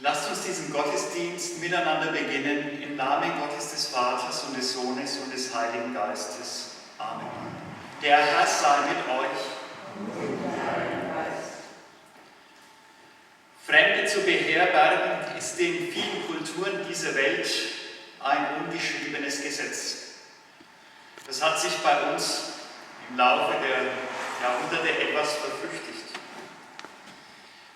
Lasst uns diesen Gottesdienst miteinander beginnen, im Namen Gottes des Vaters und des Sohnes und des Heiligen Geistes. Amen. Der Herr sei mit euch. Fremde zu beherbergen ist in vielen Kulturen dieser Welt ein ungeschriebenes Gesetz. Das hat sich bei uns im Laufe der Jahrhunderte etwas verflüchtigt.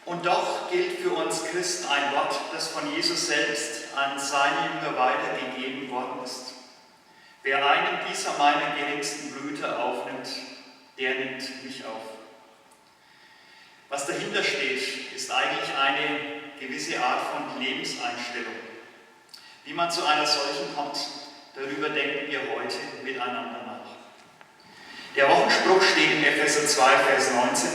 Und doch gilt für uns Christen ein Wort, das von Jesus selbst an seine Jünger weitergegeben worden ist. Wer einen dieser meiner geringsten Brüder aufnimmt, der nimmt mich auf. Was dahinter steht, ist eigentlich eine gewisse Art von Lebenseinstellung. Wie man zu einer solchen kommt, darüber denken wir heute miteinander nach. Der Wochenspruch steht in Epheser 2, Vers 19.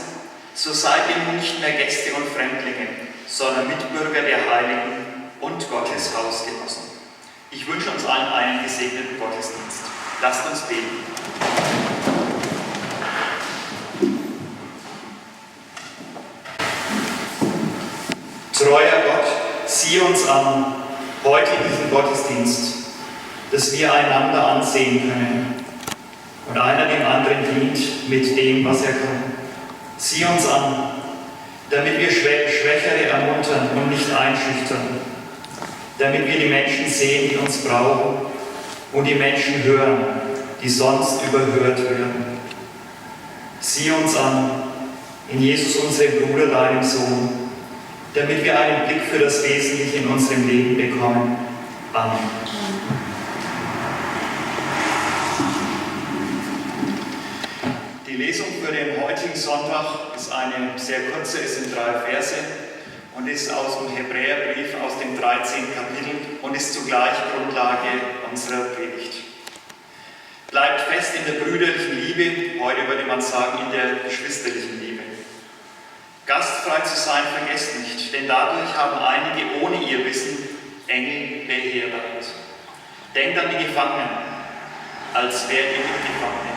So seid ihr nun nicht mehr Gäste und Fremdlinge, sondern Mitbürger der Heiligen und Gottes Hausgenossen. Ich wünsche uns allen einen gesegneten Gottesdienst. Lasst uns beten. Treuer Gott, sieh uns an, heute in diesem Gottesdienst, dass wir einander ansehen können und einer dem anderen dient mit dem, was er kann. Sieh uns an, damit wir Schwächere ermuntern und nicht einschüchtern, damit wir die Menschen sehen, die uns brauchen, und die Menschen hören, die sonst überhört werden. Sieh uns an, in Jesus, unserem Bruder, deinem Sohn, damit wir einen Blick für das Wesentliche in unserem Leben bekommen. Amen. Die Lesung für den heutigen Sonntag ist eine sehr kurze, es sind 3 Verse und ist aus dem Hebräerbrief aus dem 13. Kapitel und ist zugleich Grundlage unserer Predigt. Bleibt fest in der brüderlichen Liebe, heute würde man sagen in der geschwisterlichen Liebe. Gastfrei zu sein vergesst nicht, denn dadurch haben einige ohne ihr Wissen Engel beherbergt. Denkt an die Gefangenen, als wärt ihr Mitgefangene,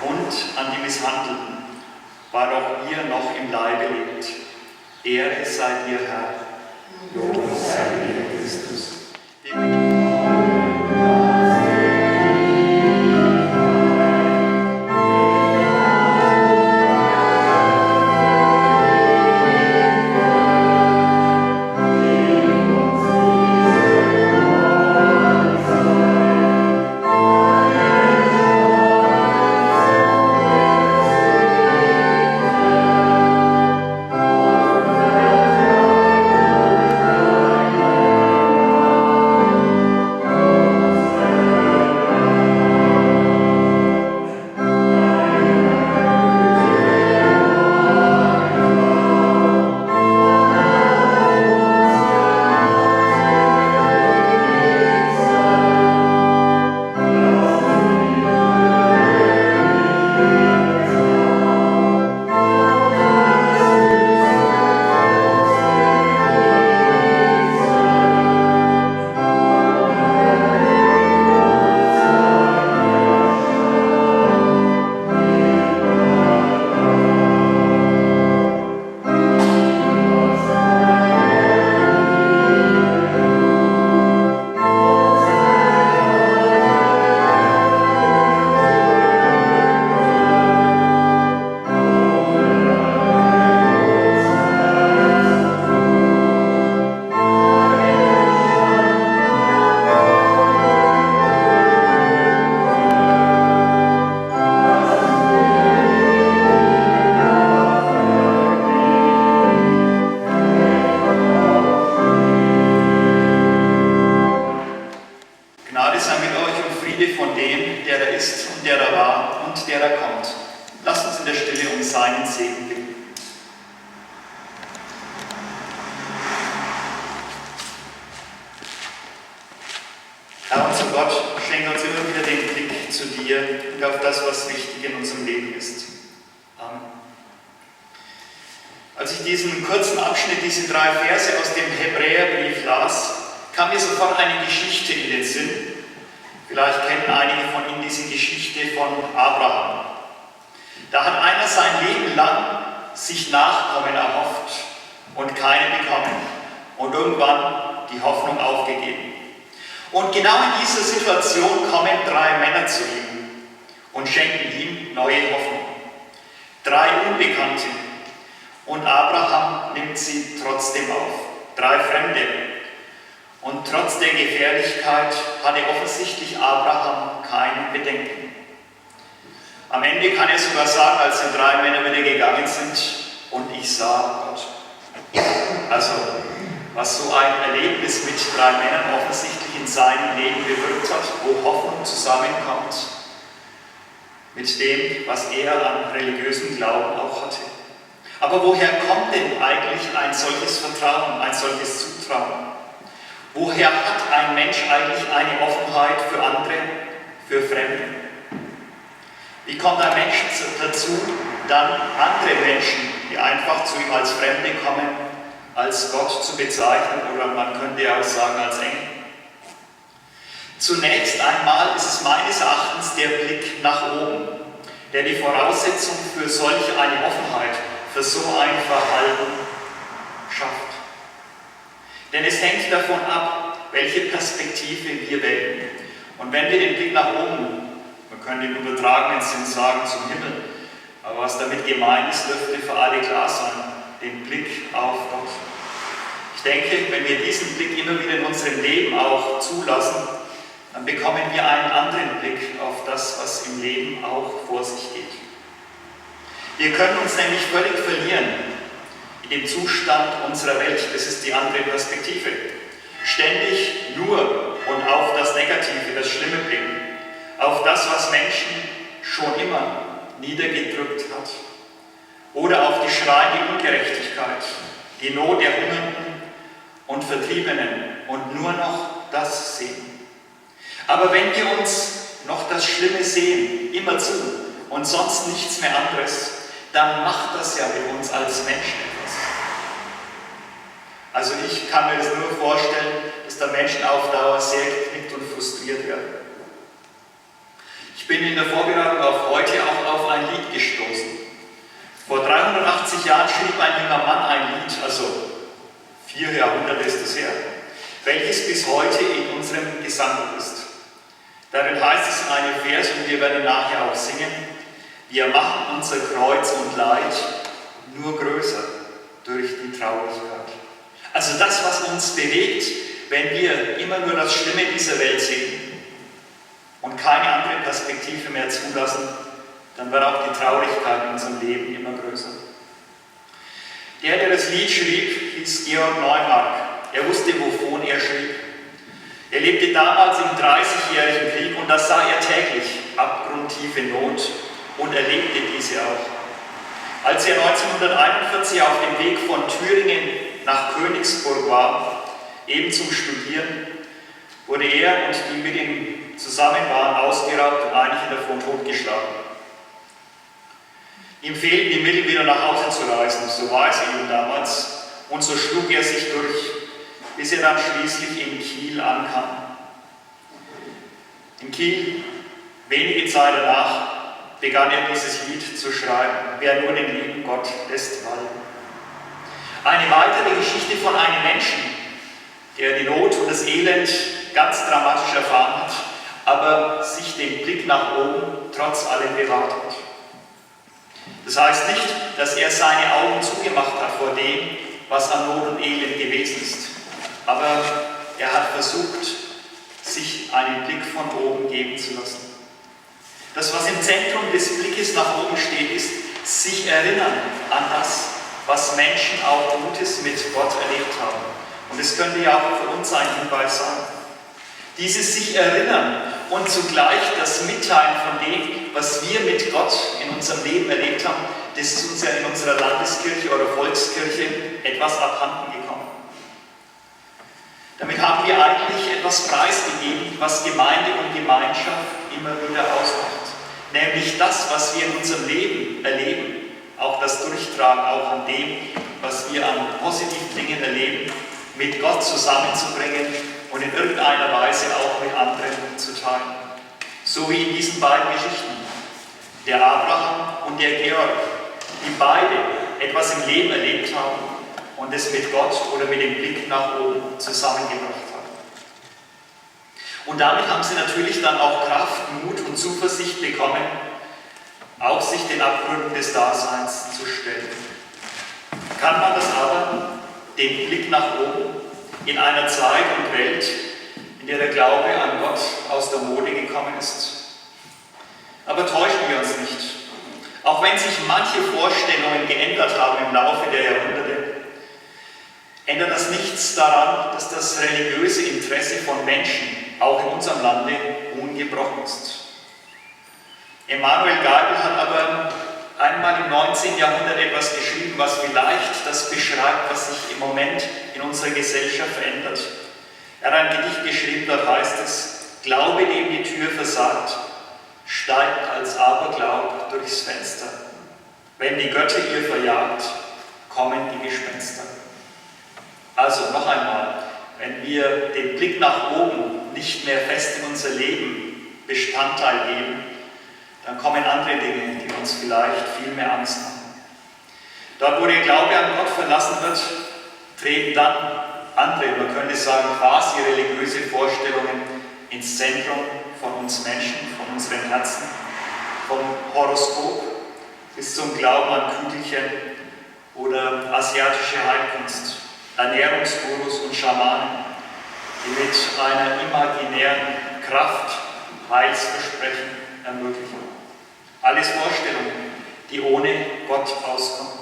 und an die Misshandelten, weil auch ihr noch im Leibe lebt. Ehre sei dir, Herr. Lob sei dir, Christus. der da kommt. Lasst uns in der Stille um seinen Segen bitten. Herr, unser Gott, schenke uns immer wieder den Blick zu dir und auf das, was wichtig in unserem Leben ist. Amen. Als ich diesen kurzen Abschnitt, diese 3 Verse aus dem Hebräerbrief las, kam mir sofort eine Geschichte in den Sinn. Vielleicht kennen einige von Ihnen diese Geschichte von Abraham. Da hat einer sein Leben lang sich Nachkommen erhofft und keine bekommen und irgendwann die Hoffnung aufgegeben. Und genau in dieser Situation kommen 3 Männer zu ihm und schenken ihm neue Hoffnung. 3 Unbekannte. Und Abraham nimmt sie trotzdem auf. 3 Fremde. Und trotz der Gefährlichkeit hatte offensichtlich Abraham keine Bedenken. Am Ende kann er sogar sagen, als die 3 Männer wieder gegangen sind, und ich sah Gott. Also, was so ein Erlebnis mit 3 Männern offensichtlich in seinem Leben bewirkt hat, wo Hoffnung zusammenkommt mit dem, was er an religiösem Glauben auch hatte. Aber woher kommt denn eigentlich ein solches Vertrauen, ein solches Zutrauen? Woher hat ein Mensch eigentlich eine Offenheit für andere, für Fremde? Wie kommt ein Mensch dazu, dann andere Menschen, die einfach zu ihm als Fremde kommen, als Gott zu bezeichnen, oder man könnte ja auch sagen als Engel? Zunächst einmal ist es meines Erachtens der Blick nach oben, der die Voraussetzung für solch eine Offenheit, für so ein Verhalten schafft. Denn es hängt davon ab, welche Perspektive wir wählen. Und wenn wir den Blick nach oben, man könnte im übertragenen Sinn sagen zum Himmel, aber was damit gemeint ist, dürfte für alle klar sein, den Blick auf Gott. Ich denke, wenn wir diesen Blick immer wieder in unserem Leben auch zulassen, dann bekommen wir einen anderen Blick auf das, was im Leben auch vor sich geht. Wir können uns nämlich völlig verlieren in dem Zustand unserer Welt. Das ist die andere Perspektive. Ständig nur und auf das Negative, das Schlimme blicken. Auf das, was Menschen schon immer niedergedrückt hat. Oder auf die schreiende Ungerechtigkeit, die Not der Hungernden und Vertriebenen und nur noch das sehen. Aber wenn wir uns noch das Schlimme sehen, immerzu und sonst nichts mehr anderes, dann macht das ja mit uns als Menschen etwas. Also ich kann mir das nur vorstellen, dass da Menschen auf Dauer sehr geknickt und frustriert werden. Ich bin in der Vorbereitung auf heute auch auf ein Lied gestoßen. Vor 380 Jahren schrieb ein junger Mann ein Lied, also 4 Jahrhunderte ist es her, welches bis heute in unserem Gesangbuch ist. Darin heißt es in einem Vers, und wir werden nachher auch singen: Wir machen unser Kreuz und Leid nur größer durch die Traurigkeit. Also das, was uns bewegt, wenn wir immer nur das Schlimme dieser Welt sehen und keine andere Perspektive mehr zulassen, dann wird auch die Traurigkeit in unserem Leben immer größer. Der das Lied schrieb, hieß Georg Neumark. Er wusste, wovon er schrieb. Er lebte damals im 30-jährigen Krieg und das sah er täglich, abgrundtiefe Not, und erlebte diese auch. Als er 1941 auf dem Weg von Thüringen nach Königsburg war, eben zum Studieren, wurde er und die mit ihm zusammen waren ausgeraubt und einige davon totgeschlagen. Ihm fehlten die Mittel, wieder nach Hause zu reisen, so war es eben damals, und so schlug er sich durch, bis er dann schließlich in Kiel ankam. In Kiel, wenige Zeit danach, begann er dieses Lied zu schreiben: Wer nur den lieben Gott lässt walten. Eine weitere Geschichte von einem Menschen, der die Not und das Elend ganz dramatisch erfahren hat, aber sich den Blick nach oben trotz allem bewahrt hat. Das heißt nicht, dass er seine Augen zugemacht hat vor dem, was an Not und Elend gewesen ist, aber er hat versucht, sich einen Blick von oben geben zu lassen. Das, was im Zentrum des Blickes nach oben steht, ist, sich erinnern an das, was Menschen auch Gutes mit Gott erlebt haben. Und es könnte ja auch für uns ein Hinweis sein. Dieses sich erinnern und zugleich das Mitteilen von dem, was wir mit Gott in unserem Leben erlebt haben, das ist uns ja in unserer Landeskirche oder Volkskirche etwas abhanden gekommen. Damit haben wir eigentlich etwas preisgegeben, was Gemeinde und Gemeinschaft immer wieder ausmacht. Nämlich das, was wir in unserem Leben erleben, auch das Durchtragen, auch an dem, was wir an positiven Dingen erleben, mit Gott zusammenzubringen und in irgendeiner Weise auch mit anderen zu teilen. So wie in diesen beiden Geschichten, der Abraham und der Georg, die beide etwas im Leben erlebt haben und es mit Gott oder mit dem Blick nach oben zusammengebracht haben. Und damit haben sie natürlich dann auch Kraft, Mut und Zuversicht bekommen, auch sich den Abgründen des Daseins zu stellen. Kann man das aber, den Blick nach oben, in einer Zeit und Welt, in der der Glaube an Gott aus der Mode gekommen ist? Aber täuschen wir uns nicht. Auch wenn sich manche Vorstellungen geändert haben im Laufe der Jahrhunderte, ändert das nichts daran, dass das religiöse Interesse von Menschen, auch in unserem Lande, ungebrochen ist. Emanuel Geibel hat aber einmal im 19. Jahrhundert etwas geschrieben, was vielleicht das beschreibt, was sich im Moment in unserer Gesellschaft verändert. Er hat ein Gedicht geschrieben, dort heißt es: Glaube, dem die Tür versagt, steigt als Aberglaub durchs Fenster. Wenn die Götter ihr verjagt, kommen die Gespenster. Also noch einmal, wenn wir den Blick nach oben nicht mehr fest in unser Leben Bestandteil geben, dann kommen andere Dinge, die uns vielleicht viel mehr Angst machen. Dort, wo der Glaube an Gott verlassen wird, treten dann andere, man könnte sagen, quasi religiöse Vorstellungen ins Zentrum von uns Menschen, von unseren Herzen, vom Horoskop bis zum Glauben an Kügelchen oder asiatische Heilkunst, Ernährungsgurus und Schamanen, die mit einer imaginären Kraft Heilsversprechen ermöglichen. Alles Vorstellungen, die ohne Gott auskommen.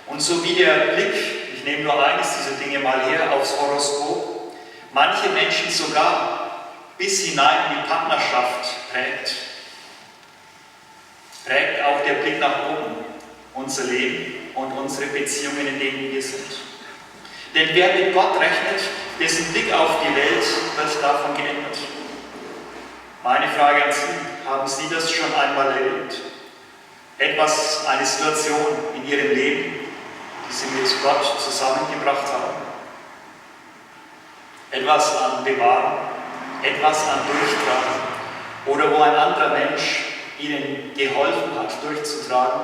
Und so wie der Blick, ich nehme nur eines dieser Dinge mal her, aufs Horoskop, manche Menschen sogar bis hinein in die Partnerschaft prägt auch der Blick nach oben unser Leben und unsere Beziehungen, in denen wir sind. Denn wer mit Gott rechnet, dessen Blick auf die Welt wird davon geändert. Meine Frage an Sie: Haben Sie das schon einmal erlebt? Eine Situation in Ihrem Leben, die Sie mit Gott zusammengebracht haben? Etwas an Bewahren, etwas an Durchtragen oder wo ein anderer Mensch Ihnen geholfen hat, durchzutragen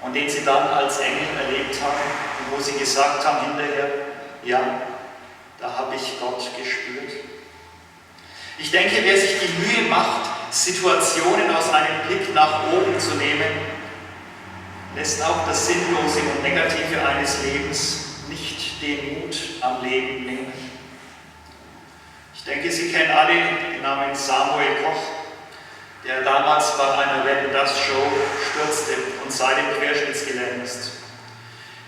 und den Sie dann als Engel erlebt haben und wo Sie gesagt haben hinterher: Ja, da habe ich Gott gespürt. Ich denke, wer sich die Mühe macht, Situationen aus einem Blick nach oben zu nehmen, lässt auch das Sinnlose und Negative eines Lebens nicht den Mut am Leben nehmen. Ich denke, Sie kennen alle den Namen Samuel Koch, der damals bei einer Wetten-dass-Show stürzte und seitdem querschnittsgelähmt ist.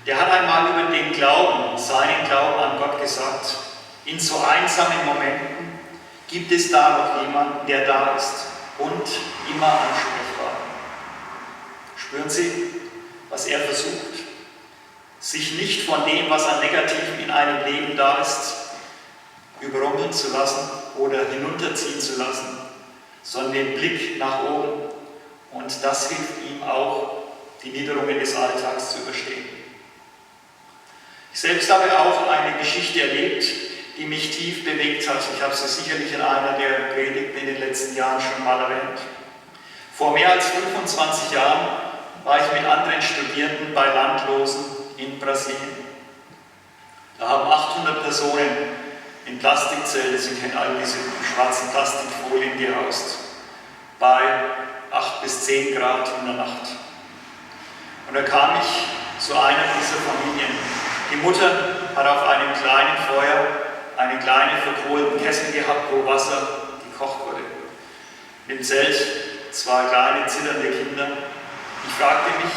Der hat einmal über den Glauben, seinen Glauben an Gott gesagt: In so einsamen Momenten gibt es da noch jemanden, der da ist und immer ansprechbar. Spüren Sie, was er versucht? Sich nicht von dem, was an Negativen in einem Leben da ist, überrumpeln zu lassen oder hinunterziehen zu lassen, sondern den Blick nach oben. Und das hilft ihm auch, die Niederungen des Alltags zu überstehen. Ich selbst habe auch eine Geschichte erlebt, die mich tief bewegt hat. Ich habe sie sicherlich in einer der Predigten in den letzten Jahren schon mal erwähnt. Vor mehr als 25 Jahren war ich mit anderen Studierenden bei Landlosen in Brasilien. Da haben 800 Personen in Plastikzelten, Sie kennen all diese schwarzen Plastikfolien, gehaust, bei 8 bis 10 Grad in der Nacht. Und da kam ich zu einer dieser Familien. Die Mutter hat auf einem kleinen Feuer einen kleinen verkohlten Kessel gehabt, wo Wasser gekocht wurde. Im Zelt 2 kleine zitternde Kinder. Ich fragte mich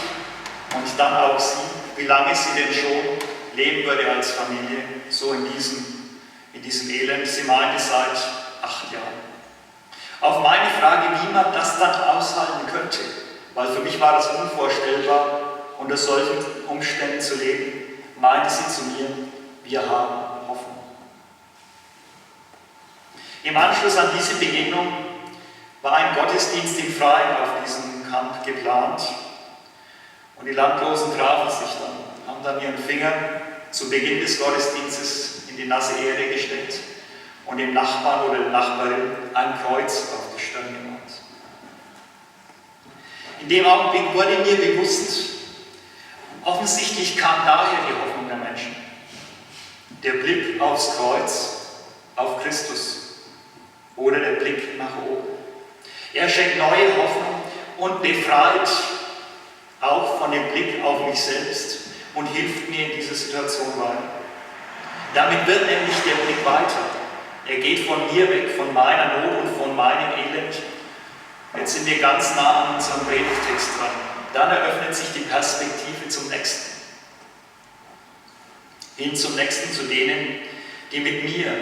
und dann auch sie, wie lange sie denn schon leben würde als Familie, so in diesem in diesem Elend, sie meinte seit 8 Jahren. Auf meine Frage, wie man das dann aushalten könnte, weil für mich war das unvorstellbar, unter solchen Umständen zu leben, meinte sie zu mir, wir haben Hoffnung. Im Anschluss an diese Begegnung war ein Gottesdienst im Freien auf diesem Camp geplant und die Landlosen trafen sich dann, haben dann ihren Finger zu Beginn des Gottesdienstes in die nasse Erde gesteckt und dem Nachbarn oder der Nachbarin ein Kreuz auf die Stirn gemalt. In dem Augenblick wurde mir bewusst, offensichtlich kam daher die Hoffnung der Menschen. Der Blick aufs Kreuz, auf Christus oder der Blick nach oben. Er schenkt neue Hoffnung und befreit auch von dem Blick auf mich selbst und hilft mir in dieser Situation weiter. Damit wird nämlich der Blick weiter. Er geht von mir weg, von meiner Not und von meinem Elend. Jetzt sind wir ganz nah an unserem Predigtext dran. Dann eröffnet sich die Perspektive zum Nächsten. Hin zum Nächsten, zu denen, die mit mir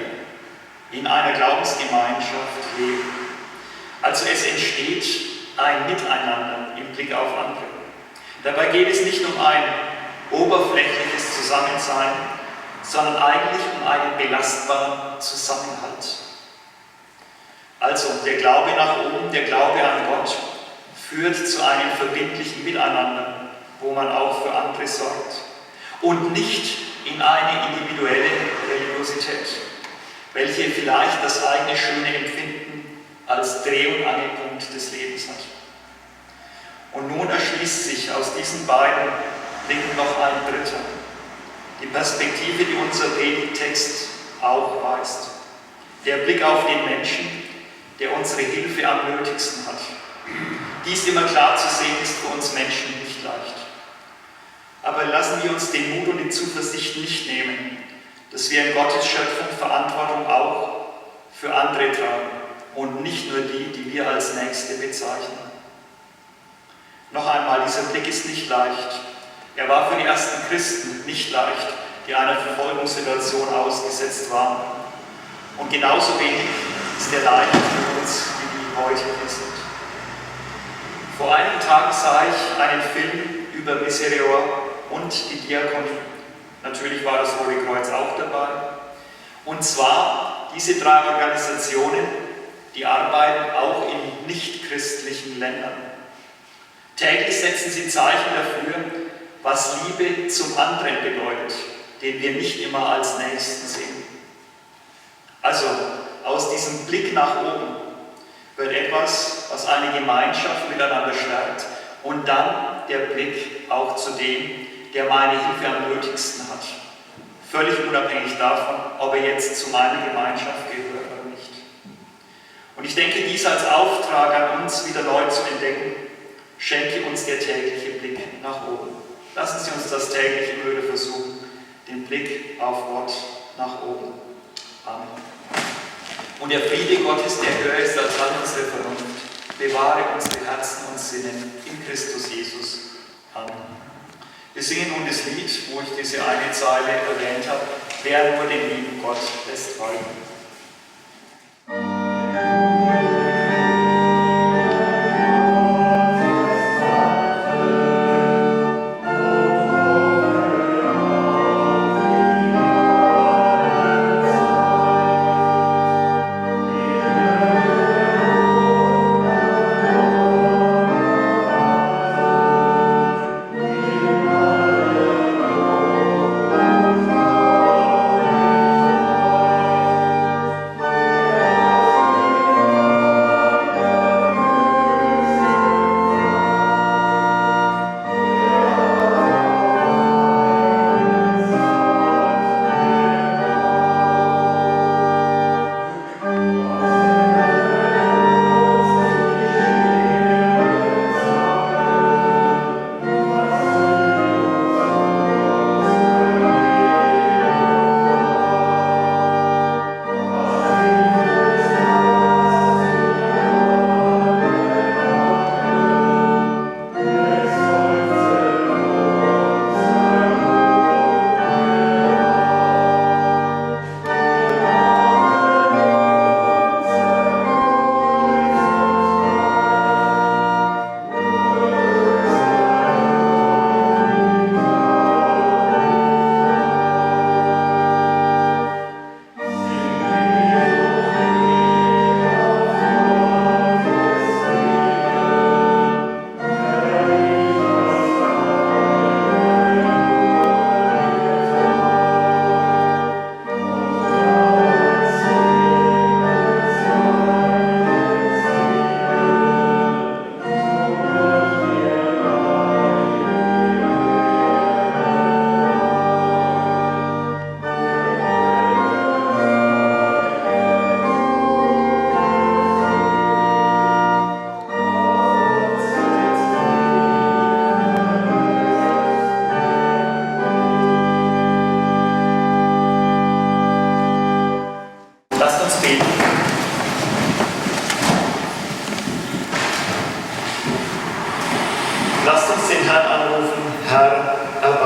in einer Glaubensgemeinschaft leben. Also es entsteht ein Miteinander im Blick auf andere. Dabei geht es nicht um ein oberflächliches Zusammensein, sondern eigentlich um einen belastbaren Zusammenhalt. Also der Glaube nach oben, der Glaube an Gott, führt zu einem verbindlichen Miteinander, wo man auch für andere sorgt. Und nicht in eine individuelle Religiosität, welche vielleicht das eigene schöne Empfinden als Dreh- und Angelpunkt des Lebens hat. Und nun erschließt sich aus diesen beiden Blicken noch ein dritter. Die Perspektive, die unser Predigttext auch weist. Der Blick auf den Menschen, der unsere Hilfe am nötigsten hat. Dies immer klar zu sehen, ist für uns Menschen nicht leicht. Aber lassen wir uns den Mut und die Zuversicht nicht nehmen, dass wir in Gottes Schöpfung Verantwortung auch für andere tragen und nicht nur die, die wir als Nächste bezeichnen. Noch einmal, dieser Blick ist nicht leicht. Er war für die ersten Christen nicht leicht, die einer Verfolgungssituation ausgesetzt waren. Und genauso wenig ist er leicht für uns, die heute hier sind. Vor einigen Tagen sah ich einen Film über Miserior und die Diakonie. Natürlich war das Rote Kreuz auch dabei. Und zwar diese 3 Organisationen, die arbeiten auch in nichtchristlichen Ländern. Täglich setzen sie Zeichen dafür, was Liebe zum anderen bedeutet, den wir nicht immer als Nächsten sehen. Also aus diesem Blick nach oben wird etwas, was eine Gemeinschaft miteinander stärkt und dann der Blick auch zu dem, der meine Hilfe am nötigsten hat. Völlig unabhängig davon, ob er jetzt zu meiner Gemeinschaft gehört oder nicht. Und ich denke, dies als Auftrag an uns wieder neu zu entdecken, schenke uns der tägliche Blick nach oben. Lassen Sie uns das täglich immer wieder versuchen, den Blick auf Gott nach oben. Amen. Und der Friede Gottes, der höher ist als all unsere Vernunft, bewahre unsere Herzen und Sinnen in Christus Jesus. Amen. Wir singen nun das Lied, wo ich diese eine Zeile erwähnt habe, wer nur den lieben Gott lässt walten.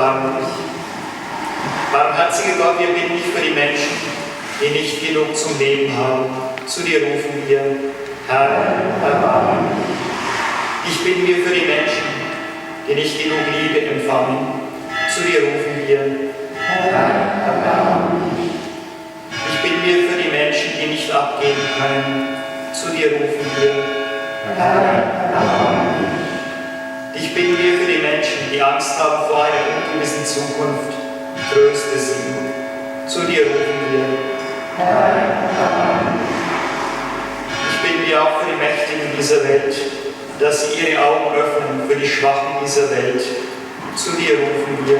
erbarme dich. Barmherziger Gott, wir bitten dich für die Menschen, die nicht genug zum Leben haben. Zu dir rufen wir, Herr, erbarme dich. Ich bitten wir für die Menschen, die nicht genug Liebe empfangen. Zu dir rufen wir, Herr, erbarme dich. Ich bitten wir für die Menschen, die nicht abgehen können. Zu dir rufen wir, Herr, erbarme dich. Ich bitten wir für die Menschen, die Angst haben vor einer ungewissen Zukunft. Tröste sie. Zu dir rufen wir, Herr, erbarme dich. Ich bitte dir auch für die Mächtigen dieser Welt, dass sie ihre Augen öffnen für die Schwachen dieser Welt. Zu dir rufen wir,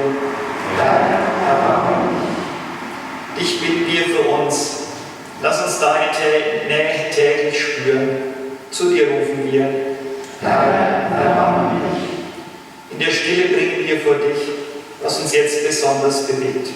Herr, erbarme dich. Ich bitte dir für uns, lass uns deine Nähe täglich spüren. Zu dir rufen wir, Herr, erbarme dich. In der Stille bringen wir vor dich, was uns jetzt besonders bewegt.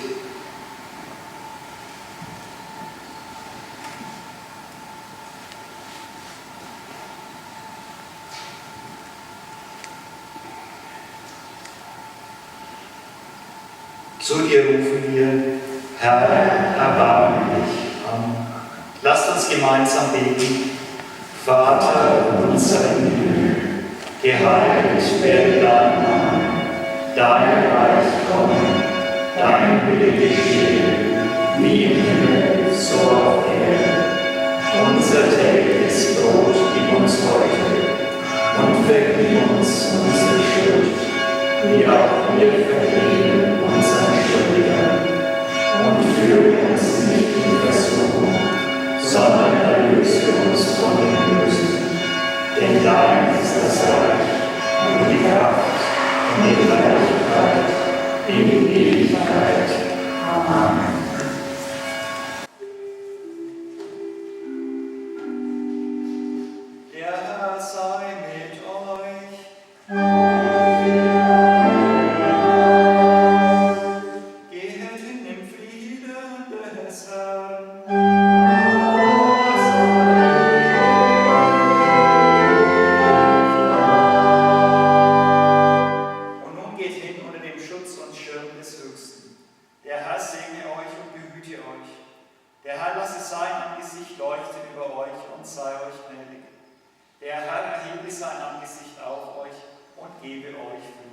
Zu dir rufen wir, Herr, erbarme dich. Amen. Lasst uns gemeinsam beten. Vater unser im Himmel, geheiligt werde dein Name, dein Reich komme, dein Wille geschehe, wie im Himmel, so auf Erden. Unser tägliches Brot gib uns heute und vergib uns unsere Schuld, wie auch wir vergeben unseren Schuldigern. Und führe uns nicht in Versuchung, sondern erlöse uns von dem Bösen. Denn dein ist das Reich und die Kraft und die Herrlichkeit in Ewigkeit. Amen. Der Herr sei mit euch. Gehet hin im Frieden des Herrn. Und nun geht hin unter dem Schutz und Schirm des Höchsten. Der Herr segne euch und behüte euch. Der Herr lasse sein Angesicht leuchten über euch und sei euch gnädig. Der Herr erhebe sein Angesicht auf euch und gebe euch Frieden.